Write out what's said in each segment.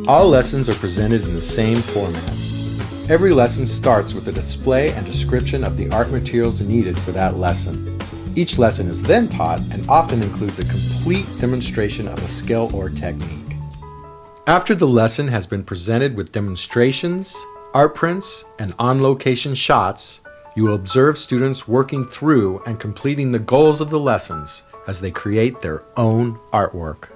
All lessons are presented in the same format. Every lesson starts with a display and description of the art materials needed for that lesson. Each lesson is then taught and often includes a complete demonstration of a skill or technique. After the lesson has been presented with demonstrations, art prints, and on-location shots, you will observe students working through and completing the goals of the lessons as they create their own artwork.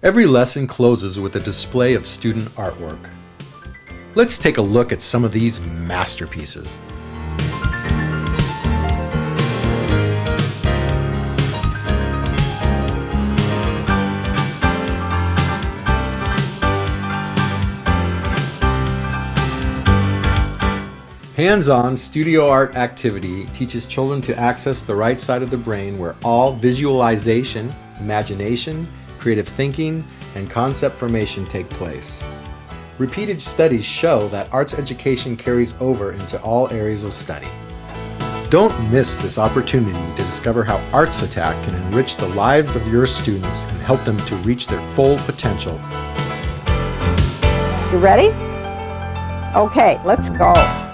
Every lesson closes with a display of student artwork. Let's take a look at some of these masterpieces. Hands-on studio art activity teaches children to access the right side of the brain where all visualization, imagination, creative thinking, and concept formation take place. Repeated studies show that arts education carries over into all areas of study. Don't miss this opportunity to discover how Arts Attack can enrich the lives of your students and help them to reach their full potential. You ready? Okay, let's go.